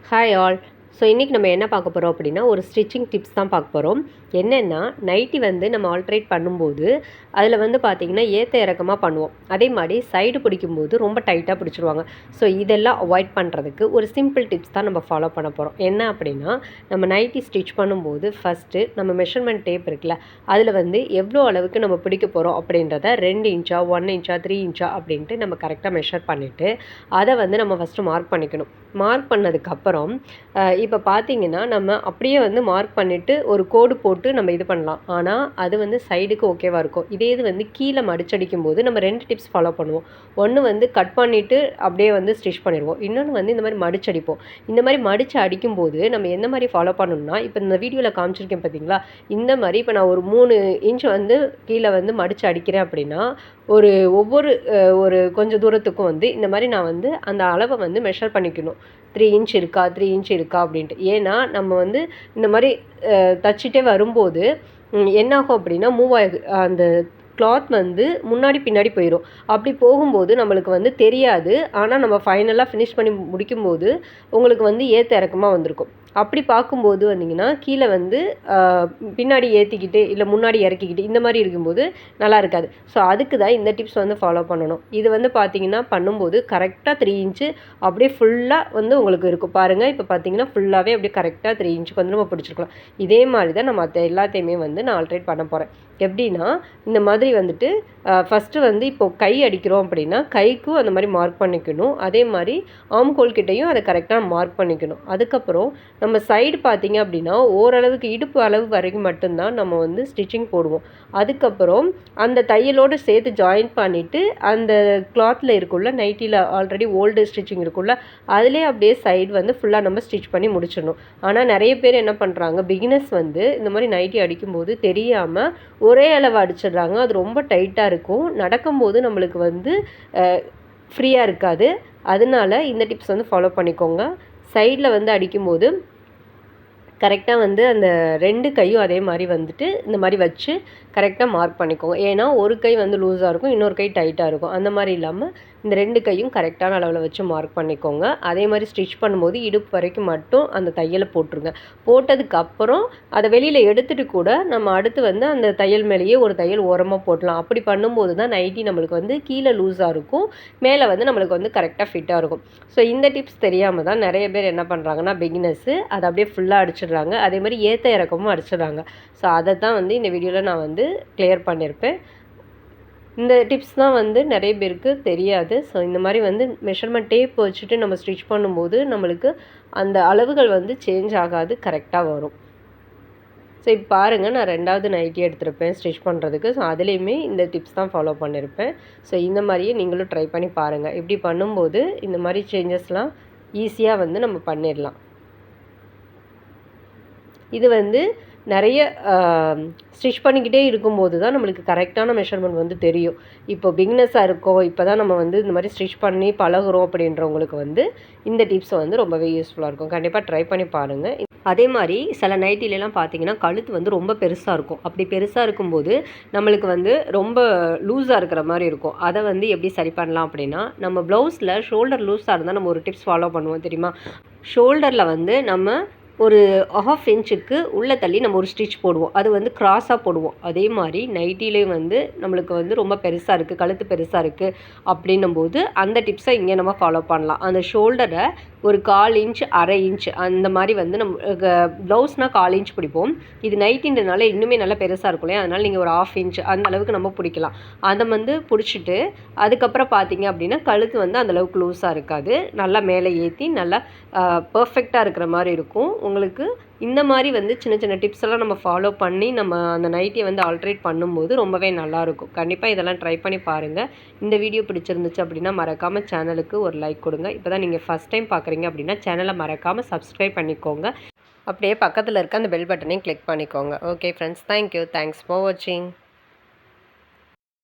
Hi all. So இன்றைக்கி நம்ம என்ன பார்க்க போகிறோம் அப்படின்னா, ஒரு ஸ்டிச்சிங் டிப்ஸ் தான் பார்க்க போகிறோம். என்னென்னா, நைட்டி வந்து நம்ம ஆல்ட்ரேட் பண்ணும்போது அதில் வந்து பார்த்திங்கன்னா ஏற்ற இறக்கமாக பண்ணுவோம். அதே மாதிரி சைடு பிடிக்கும்போது ரொம்ப டைட்டாக பிடிச்சிருவாங்க. ஸோ இதெல்லாம் அவாய்ட் பண்ணுறதுக்கு ஒரு சிம்பிள் டிப்ஸ் தான் நம்ம ஃபாலோ பண்ண போகிறோம். என்ன அப்படின்னா, நம்ம நைட்டி ஸ்டிச் பண்ணும்போது ஃபஸ்ட்டு நம்ம மெஷர்மெண்ட் டேப் இருக்குல்ல, அதில் வந்து எவ்வளோ அளவுக்கு நம்ம பிடிக்க போகிறோம் அப்படின்றத 2 இன்ச்சா 1 இன்ச்சா 3 இன்ச்சா அப்படின்ட்டு நம்ம கரெக்டாக மெஷர் பண்ணிவிட்டு அதை வந்து நம்ம ஃபஸ்ட்டு மார்க் பண்ணிக்கணும். மார்க் பண்ணதுக்கப்புறம் இப்போ பார்த்தீங்கன்னா, நம்ம அப்படியே வந்து மார்க் பண்ணிவிட்டு ஒரு கோடு போட்டு நம்ம இது பண்ணலாம். ஆனால் அது வந்து சைடுக்கு ஓகேவா இருக்கும். இதே இது வந்து கீழே மடிச்சடிக்கும்போது நம்ம 2 டிப்ஸ் ஃபாலோ பண்ணுவோம். ஒன்று வந்து கட் பண்ணிவிட்டு அப்படியே வந்து ஸ்டிச் பண்ணிடுவோம். இன்னொன்று வந்து இந்த மாதிரி மடிச்சடிப்போம். இந்த மாதிரி மடித்து அடிக்கும்போது நம்ம எந்த மாதிரி ஃபாலோ பண்ணணும்னா, இப்போ இந்த வீடியோவில் காமிச்சிருக்கேன் பார்த்தீங்களா, இந்த மாதிரி இப்போ நான் ஒரு 3 இன்ச் வந்து கீழே வந்து மடித்து அடிக்கிறேன் அப்படின்னா, ஒவ்வொரு ஒரு கொஞ்சம் தூரத்துக்கும் வந்து இந்த மாதிரி நான் வந்து அந்த அளவை வந்து மெஷர் பண்ணிக்கணும். 3 இன்ச் இருக்கா 3 இன்ச் இருக்கா அப்படின்ட்டு. ஏன்னா நம்ம வந்து இந்த மாதிரி தச்சுட்டே வரும்போது என்னாகும் அப்படின்னா மூவ் ஆகி அந்த கிளாத் வந்து முன்னாடி பின்னாடி போயிடும். அப்படி போகும்போது நம்மளுக்கு வந்து தெரியாது. ஆனால் நம்ம ஃபைனலாக ஃபினிஷ் பண்ணி முடிக்கும்போது உங்களுக்கு வந்து ஏற்ற இறக்கமாக வந்திருக்கும். அப்படி பார்க்கும்போது வந்தீங்கன்னா கீழே வந்து பின்னாடி ஏற்றிக்கிட்டு இல்லை முன்னாடி இறக்கிக்கிட்டு இந்த மாதிரி இருக்கும்போது நல்லா இருக்காது. ஸோ அதுக்கு தான் இந்த டிப்ஸ் வந்து ஃபாலோ பண்ணணும். இது வந்து பார்த்தீங்கன்னா பண்ணும்போது கரெக்டாக 3 இன்ச்சு அப்படியே ஃபுல்லாக வந்து உங்களுக்கு இருக்கும். பாருங்கள், இப்போ பார்த்தீங்கன்னா ஃபுல்லாகவே அப்படியே கரெக்டாக 3 இன்ச்சுக்கு வந்து நம்ம பிடிச்சிருக்கலாம். இதே மாதிரி தான் நம்ம எல்லாத்தையுமே வந்து நான் ஆல்ட்ரேட் பண்ண போகிறேன். எப்படின்னா, இந்த மாதிரி வந்துட்டு ஃபஸ்ட்டு வந்து இப்போது கை அடிக்கிறோம் அப்படின்னா கைக்கும் அந்த மாதிரி மார்க் பண்ணிக்கணும். அதே மாதிரி ஆம்கோல் கிட்டேயும் அதை கரெக்டாக மார்க் பண்ணிக்கணும். அதுக்கப்புறம் நம்ம சைடு பார்த்திங்க அப்படின்னா ஓரளவுக்கு இடுப்பு அளவு வரைக்கும் மட்டும்தான் நம்ம வந்து ஸ்டிச்சிங் போடுவோம். அதுக்கப்புறம் அந்த தையலோடு சேர்த்து ஜாயின் பண்ணிவிட்டு அந்த கிளாத்தில் இருக்குள்ள நைட்டியில் ஆல்ரெடி ஓல்டு ஸ்டிச்சிங் இருக்குள்ள அதிலே அப்படியே சைடு வந்து ஃபுல்லாக நம்ம ஸ்டிச் பண்ணி முடிச்சிடணும். ஆனால் நிறைய பேர் என்ன பண்ணுறாங்க, பிகினர்ஸ் வந்து இந்த மாதிரி நைட்டி அடிக்கும்போது தெரியாமல் ஒரே அளவு அடிச்சிடுறாங்க. அது ரொம்ப டைட்டாக இருக்கும். நடக்கும்போது நம்மளுக்கு வந்து ஃப்ரீயாக இருக்காது. அதனால இந்த டிப்ஸ் வந்து ஃபாலோ பண்ணிக்கோங்க. சைடில் வந்து அடிக்கும்போது கரெக்டாக வந்து அந்த 2 கையும் அதே மாதிரி வந்துட்டு இந்த மாதிரி வச்சு கரெக்டாக மார்க் பண்ணிக்கோங்க. ஏன்னா ஒரு கை வந்து லூஸாக இருக்கும், இன்னொரு கை டைட்டாக இருக்கும். அந்த மாதிரி இல்லாமல் இந்த 2 கையும் கரெக்டான அளவில் வச்சு மார்க் பண்ணிக்கோங்க. அதே மாதிரி ஸ்டிச் பண்ணும்போது இடுப்பு வரைக்கும் மட்டும் அந்த தையலை போட்டுருங்க. போட்டதுக்கப்புறம் அதை வெளியில் எடுத்துகிட்டு கூட நம்ம அடுத்து வந்து அந்த தையல் மேலேயே ஒரு தையல் ஓரமாக போடலாம். அப்படி பண்ணும்போது தான் நைட்டி நம்மளுக்கு வந்து கீழே லூஸாக இருக்கும், மேலே வந்து நம்மளுக்கு வந்து கரெக்டாக ஃபிட்டாக இருக்கும். ஸோ இந்த டிப்ஸ் தெரியாமல் தான் நிறைய பேர் என்ன பண்ணுறாங்கன்னா, பிகினர்ஸு அதை அப்படியே ஃபுல்லாக அடிச்சிடுறாங்க. அதே மாதிரி ஏற்ற இறக்கமும் அடிச்சிடுறாங்க. ஸோ அதை தான் வந்து இந்த வீடியோவில் நான் வந்து கிளியர் பண்ணியிருப்பேன். இந்த டிப்ஸ் தான் வந்து நிறைய பேருக்கு தெரியாது. ஸோ இந்த மாதிரி வந்து மெஷர்மெண்ட் டேப் வச்சுட்டு நம்ம ஸ்டிச் பண்ணும்போது நம்மளுக்கு அந்த அளவுகள் வந்து சேஞ்ச் ஆகாது, கரெக்டாக வரும். ஸோ இப்போ பாருங்கள், நான் 2வது நைட்டி எடுத்திருப்பேன் ஸ்டிச் பண்ணுறதுக்கு. ஸோ அதுலேயுமே இந்த டிப்ஸ் தான் ஃபாலோ பண்ணியிருப்பேன். ஸோ இந்த மாதிரியே நீங்களும் ட்ரை பண்ணி பாருங்கள். இப்படி பண்ணும்போது இந்த மாதிரி சேஞ்சஸ்லாம் ஈஸியாக வந்து நம்ம பண்ணிடலாம். இது வந்து நிறைய ஸ்டிச் பண்ணிக்கிட்டே இருக்கும்போது தான் நம்மளுக்கு கரெக்டான மெஷர்மெண்ட் வந்து தெரியும். இப்போ பிகினர்ஸாக இருக்கோம், இப்போ தான் நம்ம வந்து இந்த மாதிரி ஸ்டிச் பண்ணி பழகுறோம் அப்படின்றவங்களுக்கு வந்து இந்த டிப்ஸ் வந்து ரொம்பவே யூஸ்ஃபுல்லாக இருக்கும். கண்டிப்பாக ட்ரை பண்ணி பாருங்கள். அதே மாதிரி சில நைட்டிலலாம் பார்த்தீங்கன்னா கழுத்து வந்து ரொம்ப பெருசாக இருக்கும். அப்படி பெருசாக இருக்கும்போது நம்மளுக்கு வந்து ரொம்ப லூஸாக இருக்கிற மாதிரி இருக்கும். அதை வந்து எப்படி சரி பண்ணலாம் அப்படின்னா, நம்ம ப்ளவுஸில் ஷோல்டர் லூஸாக இருந்தால் நம்ம ஒரு டிப்ஸ் ஃபாலோ பண்ணுவோம் தெரியுமா? ஷோல்டரில் வந்து நம்ம ஒரு 1/2 இன்ச்சுக்கு உள்ளே தள்ளி நம்ம ஒரு ஸ்டிச் போடுவோம். அது வந்து கிராஸாக போடுவோம். அதே மாதிரி நைட்டிலேயும் வந்து நம்மளுக்கு வந்து ரொம்ப பெருசாக இருக்குது, கழுத்து பெருசாக இருக்குது அப்படின்னும்போது அந்த டிப்ஸை இங்கே நம்ம ஃபாலோ பண்ணலாம். அந்த ஷோல்டரை ஒரு 1/4 இன்ச் 1/2 இன்ச் அந்த மாதிரி வந்து நம்ம ப்ளவுஸ்னால் 1/4 இன்ச் பிடிப்போம். இது நைட்டின்றனால இன்னுமே நல்லா பெருசாக இருக்கும் இல்லையா, அதனால் நீங்கள் ஒரு 1/2 இன்ச் அந்த அளவுக்கு நம்ம பிடிக்கலாம். அதை வந்து பிடிச்சிட்டு அதுக்கப்புறம் பார்த்தீங்க அப்படின்னா கழுத்து வந்து அந்தளவுக்கு லூஸாக இருக்காது. நல்லா மேலே ஏற்றி நல்லா பர்ஃபெக்டாக இருக்கிற மாதிரி இருக்கும். உங்களுக்கு இந்த மாதிரி வந்து சின்ன சின்ன டிப்ஸ் எல்லாம் நம்ம ஃபாலோ பண்ணி நம்ம அந்த நைட்டியை வந்து ஆல்ட்ரேட் பண்ணும்போது ரொம்பவே நல்லாயிருக்கும். கண்டிப்பாக இதெல்லாம் ட்ரை பண்ணி பாருங்கள். இந்த வீடியோ பிடிச்சிருந்துச்சு அப்படின்னா மறக்காமல் சேனலுக்கு ஒரு லைக் கொடுங்க. இப்போ தான் நீங்கள் ஃபஸ்ட் டைம் பார்க்குறீங்க அப்படின்னா சேனலை மறக்காமல் சப்ஸ்கிரைப் பண்ணிக்கோங்க. அப்படியே பக்கத்தில் இருக்க அந்த பெல் பட்டனையும் கிளிக் பண்ணிக்கோங்க. Okay friends, thank you. Thanks for வாட்சிங்.